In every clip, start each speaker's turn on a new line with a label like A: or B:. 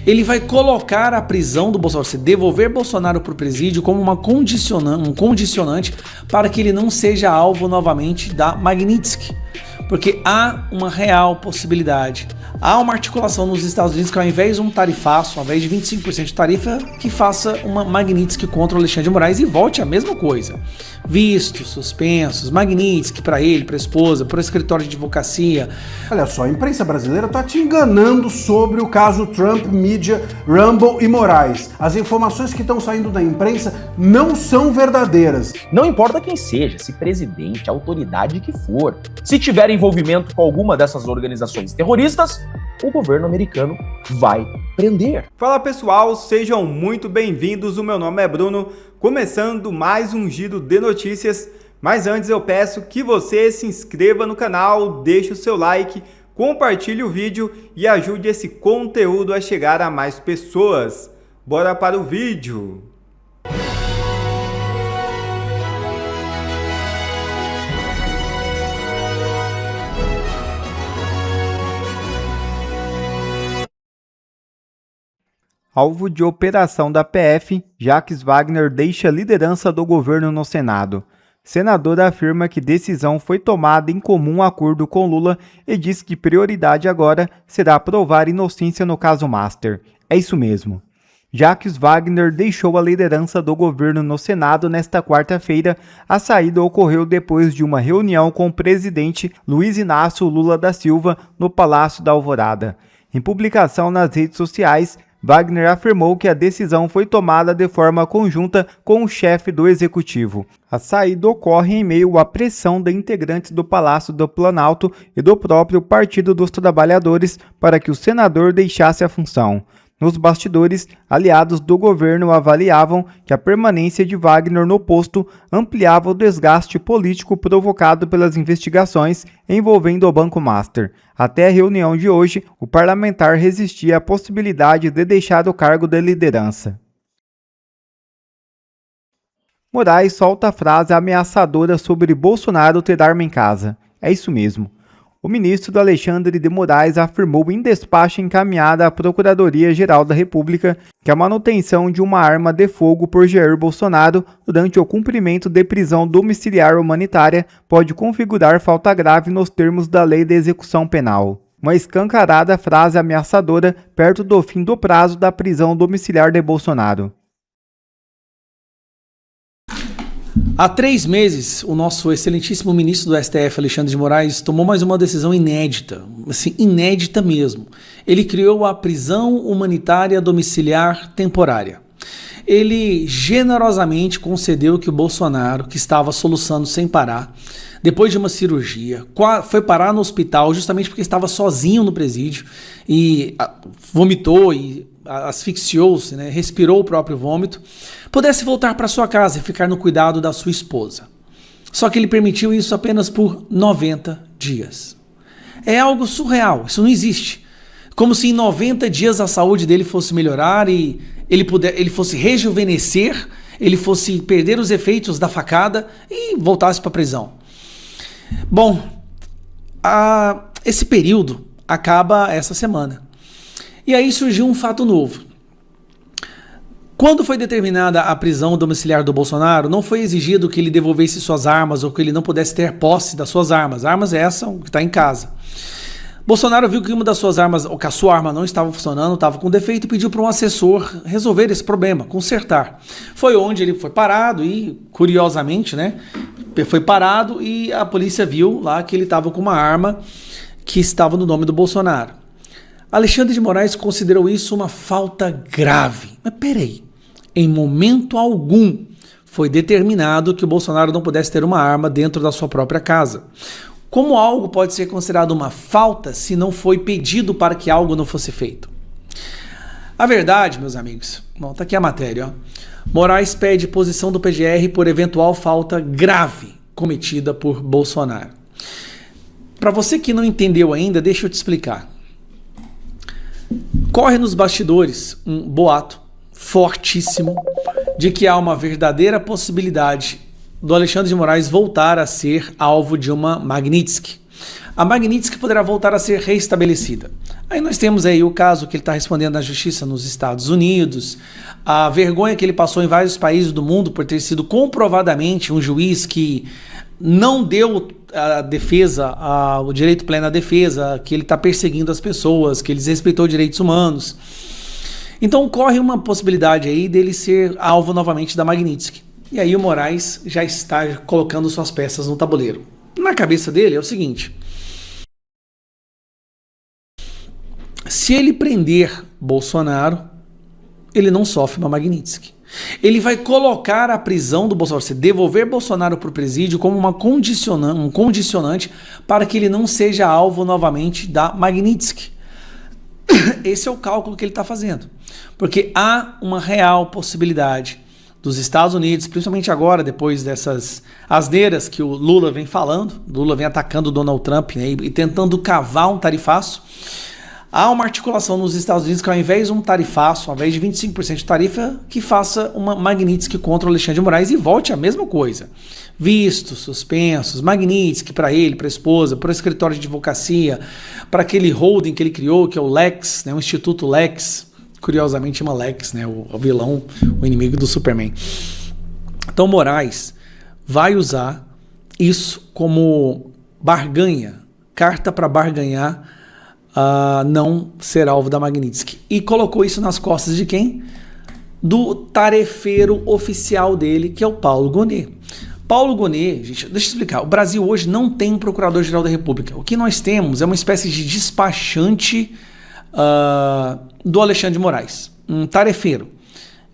A: ele vai colocar a prisão do Bolsonaro, se devolver Bolsonaro para o presídio como um condicionante para que ele não seja alvo novamente da Magnitsky. Porque há uma real possibilidade, há uma articulação nos Estados Unidos que ao invés de um tarifaço, ao invés de 25% de tarifa, que faça uma Magnitsky contra o Alexandre de Moraes e volte a mesma coisa. Vistos, suspensos, Magnitsky para ele, para a esposa, para o escritório de advocacia.
B: Olha só, a imprensa brasileira tá te enganando sobre o caso Trump, mídia, Rumble e Moraes. As informações que estão saindo da imprensa não são verdadeiras.
C: Não importa quem seja, se presidente, autoridade que for. Se tiver envolvimento com alguma dessas organizações terroristas, o governo americano vai prender.
D: Fala pessoal, sejam muito bem-vindos, o meu nome é Bruno, começando mais um giro de notícias, mas antes eu peço que você se inscreva no canal, deixe o seu like, compartilhe o vídeo e ajude esse conteúdo a chegar a mais pessoas. Bora para o vídeo! Alvo de operação da PF, Jacques Wagner deixa a liderança do governo no Senado. Senador afirma que decisão foi tomada em comum acordo com Lula e diz que prioridade agora será provar inocência no caso Master. É isso mesmo. Jacques Wagner deixou a liderança do governo no Senado nesta quarta-feira. A saída ocorreu depois de uma reunião com o presidente Luiz Inácio Lula da Silva no Palácio da Alvorada. Em publicação nas redes sociais, Wagner afirmou que a decisão foi tomada de forma conjunta com o chefe do executivo. A saída ocorre em meio à pressão de integrantes do Palácio do Planalto e do próprio Partido dos Trabalhadores para que o senador deixasse a função. Nos bastidores, aliados do governo avaliavam que a permanência de Wagner no posto ampliava o desgaste político provocado pelas investigações envolvendo o Banco Master. Até a reunião de hoje, o parlamentar resistia à possibilidade de deixar o cargo de liderança. Moraes solta a frase ameaçadora sobre Bolsonaro ter arma em casa. É isso mesmo. O ministro Alexandre de Moraes afirmou em despacho encaminhado à Procuradoria-Geral da República que a manutenção de uma arma de fogo por Jair Bolsonaro durante o cumprimento de prisão domiciliar humanitária pode configurar falta grave nos termos da Lei de Execução Penal. Uma escancarada frase ameaçadora perto do fim do prazo da prisão domiciliar de Bolsonaro.
A: Há 3 meses, o nosso excelentíssimo ministro do STF, Alexandre de Moraes, tomou mais uma decisão inédita, assim, inédita mesmo. Ele criou a prisão humanitária domiciliar temporária. Ele generosamente concedeu que o Bolsonaro, que estava soluçando sem parar, depois de uma cirurgia, foi parar no hospital justamente porque estava sozinho no presídio e vomitou e asfixiou-se, né, respirou o próprio vômito, pudesse voltar para sua casa e ficar no cuidado da sua esposa. Só que ele permitiu isso apenas por 90 dias. É algo surreal, isso não existe. Como se em 90 dias a saúde dele fosse melhorar e ele fosse rejuvenescer, ele fosse perder os efeitos da facada e voltasse para a prisão. Bom, esse período acaba essa semana. E aí surgiu um fato novo. Quando foi determinada a prisão domiciliar do Bolsonaro, não foi exigido que ele devolvesse suas armas ou que ele não pudesse ter posse das suas armas. Armas essa que está em casa. Bolsonaro viu que uma das suas armas, ou que a sua arma não estava funcionando, estava com defeito e pediu para um assessor resolver esse problema, consertar. Foi onde ele foi parado e, curiosamente, né, foi parado e a polícia viu lá que ele estava com uma arma que estava no nome do Bolsonaro. Alexandre de Moraes considerou isso uma falta grave. Mas peraí, em momento algum foi determinado que o Bolsonaro não pudesse ter uma arma dentro da sua própria casa. Como algo pode ser considerado uma falta se não foi pedido para que algo não fosse feito? A verdade, meus amigos, tá aqui a matéria, ó. Moraes pede posição do PGR por eventual falta grave cometida por Bolsonaro. Para você que não entendeu ainda, deixa eu te explicar. Corre nos bastidores um boato fortíssimo de que há uma verdadeira possibilidade do Alexandre de Moraes voltar a ser alvo de uma Magnitsky. A Magnitsky poderá voltar a ser reestabelecida. Aí nós temos aí o caso que ele está respondendo na justiça nos Estados Unidos, a vergonha que ele passou em vários países do mundo por ter sido comprovadamente um juiz que não deu a defesa, o direito pleno à defesa, que ele está perseguindo as pessoas, que ele desrespeitou direitos humanos. Então corre uma possibilidade aí dele ser alvo novamente da Magnitsky. E aí o Moraes já está colocando suas peças no tabuleiro. Na cabeça dele é o seguinte: se ele prender Bolsonaro, ele não sofre uma Magnitsky. Ele vai colocar a prisão do Bolsonaro, se devolver Bolsonaro para o presídio como um condicionante para que ele não seja alvo novamente da Magnitsky. Esse é o cálculo que ele está fazendo. Porque há uma real possibilidade dos Estados Unidos, principalmente agora, depois dessas asneiras que o Lula vem falando, Lula vem atacando o Donald Trump, né, e tentando cavar um tarifaço. Há uma articulação nos Estados Unidos que, ao invés de um tarifaço, ao invés de 25% de tarifa, que faça uma Magnitsky contra o Alexandre de Moraes e volte a mesma coisa. Vistos, suspensos, Magnitsky para ele, para a esposa, para o escritório de advocacia, para aquele holding que ele criou, que é o Lex, né, o Instituto Lex, curiosamente chama Lex, né, o vilão, o inimigo do Superman. Então Moraes vai usar isso como barganha, carta para barganhar, não ser alvo da Magnitsky. E colocou isso nas costas de quem? Do tarefeiro oficial dele, que é o Paulo Gonet. Paulo Gonet, gente, deixa eu explicar. O Brasil hoje não tem um Procurador-Geral da República. O que nós temos é uma espécie de despachante do Alexandre de Moraes, um tarefeiro.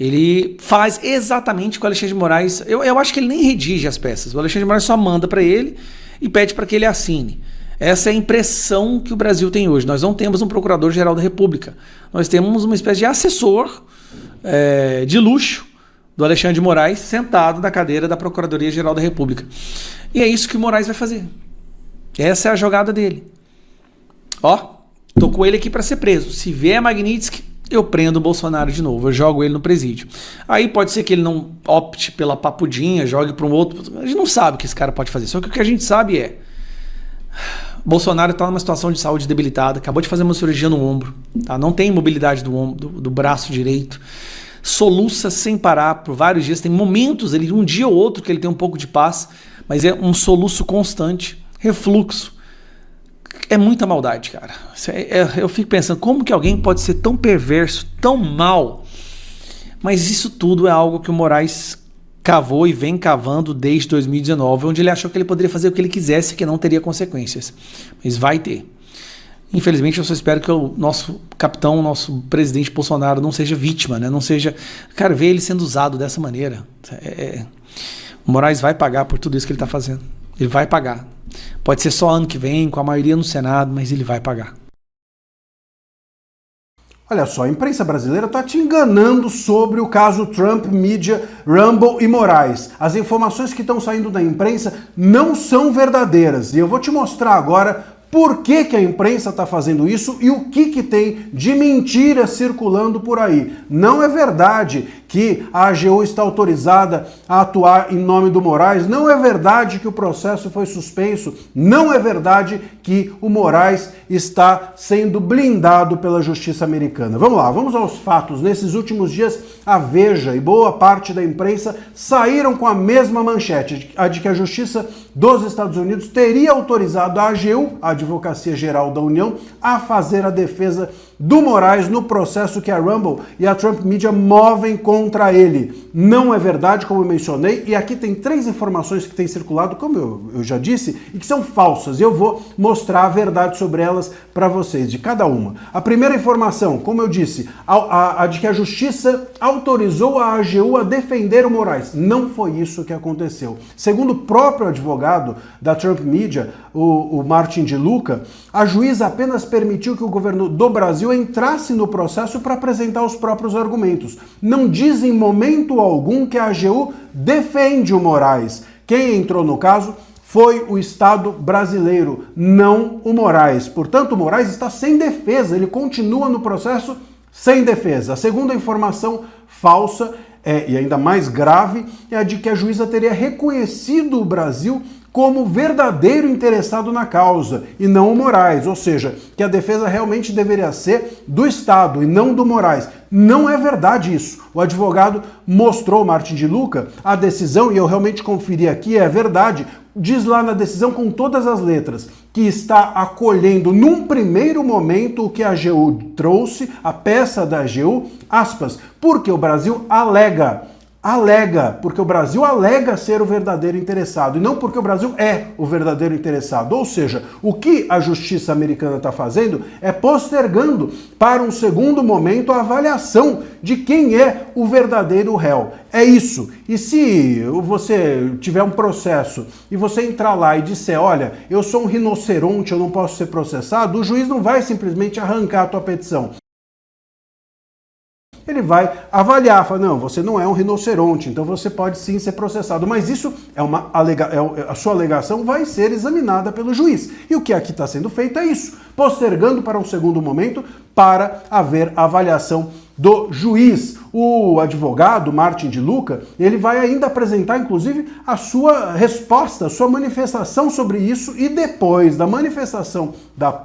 A: Ele faz exatamente o que o Alexandre de Moraes... Eu acho que ele nem redige as peças. O Alexandre de Moraes só manda para ele e pede para que ele assine. Essa é a impressão que o Brasil tem hoje. Nós não temos um Procurador-Geral da República. Nós temos uma espécie de assessor de luxo do Alexandre de Moraes sentado na cadeira da Procuradoria-Geral da República. E é isso que o Moraes vai fazer. Essa é a jogada dele. Ó, tô com ele aqui para ser preso. Se vier Magnitsky, eu prendo o Bolsonaro de novo. Eu jogo ele no presídio. Aí pode ser que ele não opte pela papudinha, jogue para um outro. A gente não sabe o que esse cara pode fazer. Só que o que a gente sabe é... Bolsonaro está numa situação de saúde debilitada, acabou de fazer uma cirurgia no ombro, tá? Não tem mobilidade do ombro, do braço direito, soluça sem parar por vários dias, tem momentos, um dia ou outro que ele tem um pouco de paz, mas é um soluço constante, refluxo. É muita maldade, cara. Eu fico pensando, como que alguém pode ser tão perverso, tão mal? Mas isso tudo é algo que o Moraes cavou e vem cavando desde 2019, onde ele achou que ele poderia fazer o que ele quisesse, que não teria consequências. Mas vai ter. Infelizmente, eu só espero que o nosso capitão, o nosso presidente Bolsonaro não seja vítima, né? Não seja... Cara, ver ele sendo usado dessa maneira. O Moraes vai pagar por tudo isso que ele está fazendo. Ele vai pagar. Pode ser só ano que vem, com a maioria no Senado, mas ele vai pagar.
B: Olha só, a imprensa brasileira está te enganando sobre o caso Trump, mídia, Rumble e Moraes. As informações que estão saindo da imprensa não são verdadeiras. E eu vou te mostrar agora por que a imprensa está fazendo isso e o que tem de mentira circulando por aí. Não é verdade que a AGU está autorizada a atuar em nome do Moraes, não é verdade que o processo foi suspenso, não é verdade que o Moraes está sendo blindado pela justiça americana. Vamos lá, vamos aos fatos. Nesses últimos dias, a Veja e boa parte da imprensa saíram com a mesma manchete, a de que a justiça dos Estados Unidos teria autorizado a AGU, a Advocacia Geral da União, a fazer a defesa do Moraes no processo que a Rumble e a Trump Media movem contra ele. Não é verdade, como eu mencionei, e aqui tem 3 informações que têm circulado, como eu já disse, e que são falsas. Eu vou mostrar a verdade sobre elas para vocês, de cada uma. A primeira informação, como eu disse, a de que a justiça autorizou a AGU a defender o Moraes. Não foi isso que aconteceu. Segundo o próprio advogado da Trump Media, o Martin de Luca, a juíza apenas permitiu que o governo do Brasil entrasse no processo para apresentar os próprios argumentos. Não diz em momento algum que a AGU defende o Moraes. Quem entrou no caso foi o Estado brasileiro, não o Moraes. Portanto, o Moraes está sem defesa, ele continua no processo sem defesa. A segunda informação falsa, e ainda mais grave, é a de que a juíza teria reconhecido o Brasil como verdadeiro interessado na causa e não o Moraes, ou seja, que a defesa realmente deveria ser do Estado e não do Moraes. Não é verdade isso. O advogado mostrou, Martin de Luca, a decisão, e eu realmente conferi aqui, é verdade, diz lá na decisão com todas as letras, que está acolhendo num primeiro momento o que a AGU trouxe, a peça da AGU, aspas, porque o Brasil porque o Brasil alega ser o verdadeiro interessado, e não porque o Brasil é o verdadeiro interessado. Ou seja, o que a justiça americana está fazendo é postergando para um segundo momento a avaliação de quem é o verdadeiro réu. É isso. E se você tiver um processo e você entrar lá e disser, olha, eu sou um rinoceronte, eu não posso ser processado, o juiz não vai simplesmente arrancar a tua petição. Ele vai avaliar, fala, não, você não é um rinoceronte, então você pode sim ser processado. Mas isso a sua alegação vai ser examinada pelo juiz. E o que aqui está sendo feito é isso, postergando para um segundo momento para haver avaliação do juiz. O advogado Martin de Luca, ele vai ainda apresentar, inclusive, a sua resposta, a sua manifestação sobre isso, e depois da manifestação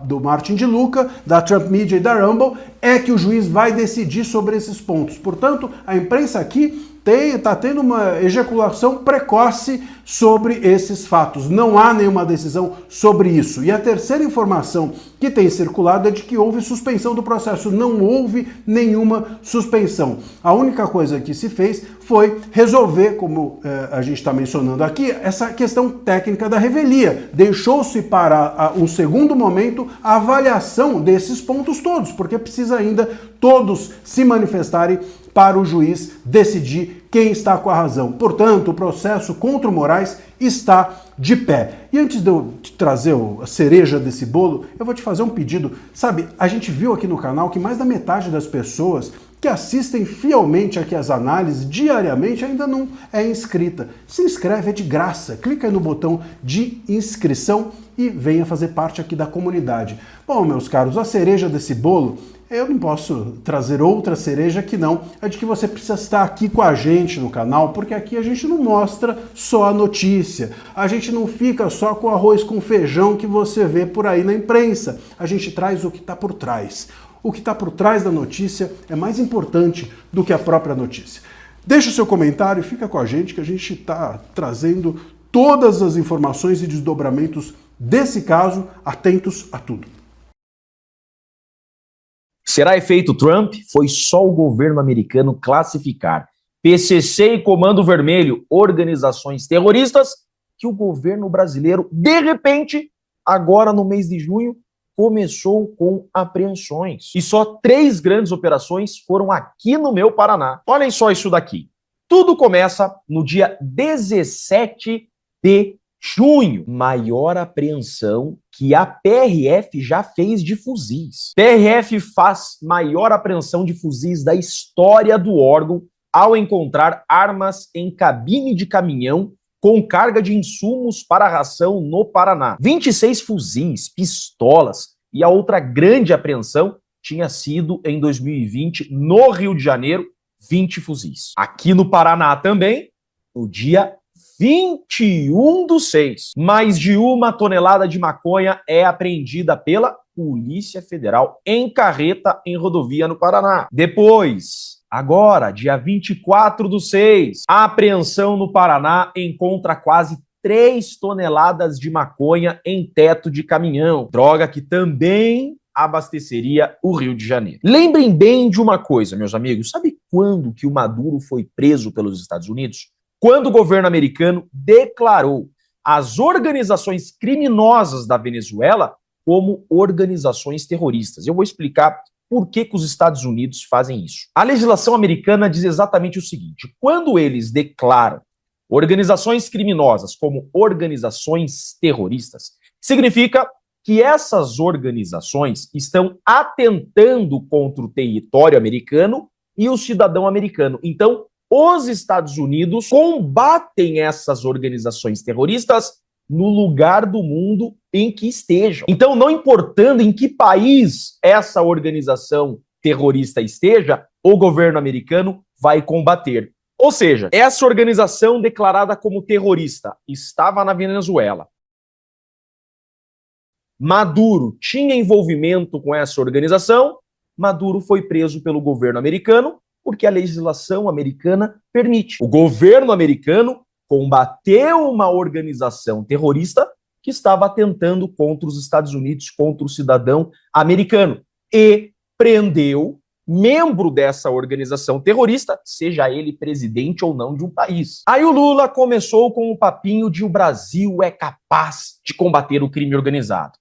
B: do Martin de Luca, da Trump Media e da Rumble, é que o juiz vai decidir sobre esses pontos. Portanto, a imprensa aqui está tendo uma ejaculação precoce sobre esses fatos. Não há nenhuma decisão sobre isso. E a terceira informação que tem circulado é de que houve suspensão do processo. Não houve nenhuma suspensão. A única coisa que se fez foi resolver, como a gente está mencionando aqui, essa questão técnica da revelia. Deixou-se para um segundo momento a avaliação desses pontos todos, porque precisa ainda todos se manifestarem para o juiz decidir quem está com a razão. Portanto, o processo contra o Moraes está de pé. E antes de eu te trazer a cereja desse bolo, eu vou te fazer um pedido. Sabe, a gente viu aqui no canal que mais da metade das pessoas que assistem fielmente aqui as análises diariamente ainda não é inscrita. Se inscreve, é de graça. Clica aí no botão de inscrição e venha fazer parte aqui da comunidade. Bom, meus caros, a cereja desse bolo, eu não posso trazer outra cereja que não, é de que você precisa estar aqui com a gente no canal, porque aqui a gente não mostra só a notícia, a gente não fica só com arroz com feijão que você vê por aí na imprensa, a gente traz o que está por trás. O que está por trás da notícia é mais importante do que a própria notícia. Deixa o seu comentário e fica com a gente que a gente está trazendo todas as informações e desdobramentos desse caso, atentos a tudo.
C: Será efeito Trump? Foi só o governo americano classificar PCC e Comando Vermelho, organizações terroristas, que o governo brasileiro, de repente, agora no mês de junho, começou com apreensões. E só 3 grandes operações foram aqui no meu Paraná. Olhem só isso daqui. Tudo começa no dia 17 de junho. Maior apreensão que a PRF já fez de fuzis. PRF faz maior apreensão de fuzis da história do órgão ao encontrar armas em cabine de caminhão com carga de insumos para a ração no Paraná. 26 fuzis, pistolas, e a outra grande apreensão tinha sido em 2020 no Rio de Janeiro, 20 fuzis. Aqui no Paraná também, no dia 21/6, mais de 1 tonelada de maconha é apreendida pela Polícia Federal em carreta em rodovia no Paraná. Depois, agora, dia 24/6, a apreensão no Paraná encontra quase 3 toneladas de maconha em teto de caminhão, droga que também abasteceria o Rio de Janeiro. Lembrem bem de uma coisa, meus amigos, sabe quando que o Maduro foi preso pelos Estados Unidos? Quando o governo americano declarou as organizações criminosas da Venezuela como organizações terroristas. Eu vou explicar por que os Estados Unidos fazem isso. A legislação americana diz exatamente o seguinte: quando eles declaram organizações criminosas como organizações terroristas, significa que essas organizações estão atentando contra o território americano e o cidadão americano. Então, os Estados Unidos combatem essas organizações terroristas no lugar do mundo em que estejam. Então, não importando em que país essa organização terrorista esteja, o governo americano vai combater. Ou seja, essa organização declarada como terrorista estava na Venezuela. Maduro tinha envolvimento com essa organização. Maduro foi preso pelo governo americano porque a legislação americana permite. O governo americano combateu uma organização terrorista que estava atentando contra os Estados Unidos, contra o cidadão americano, e prendeu membro dessa organização terrorista, seja ele presidente ou não de um país. Aí o Lula começou com o papinho de o Brasil é capaz de combater o crime organizado.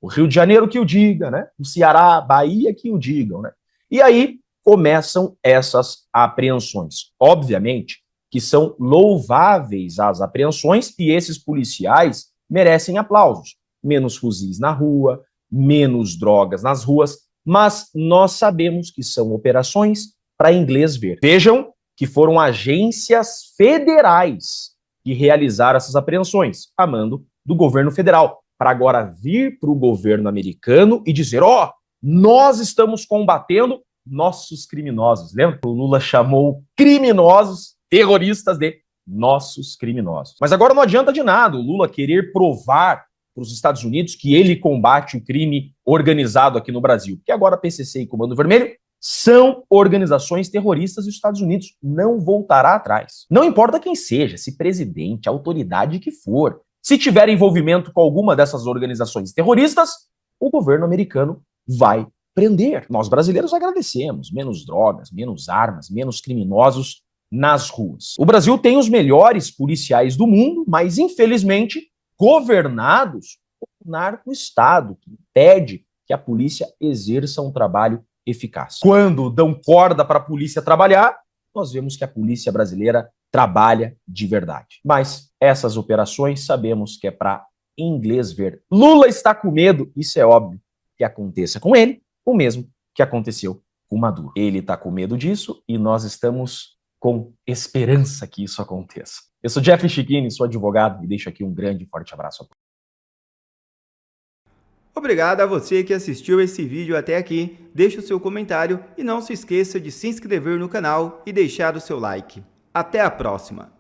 C: O Rio de Janeiro que o diga, né? O Ceará, Bahia que o digam, né? E aí começam essas apreensões. Obviamente que são louváveis as apreensões e esses policiais merecem aplausos. Menos fuzis na rua, menos drogas nas ruas, mas nós sabemos que são operações para inglês ver. Vejam que foram agências federais que realizaram essas apreensões, a mando do governo federal, para agora vir para o governo americano e dizer, nós estamos combatendo nossos criminosos. Lembra que o Lula chamou criminosos, terroristas de nossos criminosos. Mas agora não adianta de nada o Lula querer provar para os Estados Unidos que ele combate o crime organizado aqui no Brasil. Porque agora PCC e Comando Vermelho são organizações terroristas e os Estados Unidos não voltará atrás. Não importa quem seja, se presidente, autoridade que for, se tiver envolvimento com alguma dessas organizações terroristas, o governo americano vai prender. Nós brasileiros agradecemos. Menos drogas, menos armas, menos criminosos nas ruas. O Brasil tem os melhores policiais do mundo, mas infelizmente governados por um narco-estado que impede que a polícia exerça um trabalho eficaz. Quando dão corda para a polícia trabalhar, nós vemos que a polícia brasileira trabalha de verdade. Mas essas operações sabemos que é para inglês ver. Lula está com medo, isso é óbvio, que aconteça com ele, o mesmo que aconteceu com Maduro. Ele está com medo disso e nós estamos com esperança que isso aconteça. Eu sou Jeffrey Chiquini, sou advogado e deixo aqui um grande e forte abraço a todos.
D: Obrigado a você que assistiu esse vídeo até aqui. Deixe o seu comentário e não se esqueça de se inscrever no canal e deixar o seu like. Até a próxima!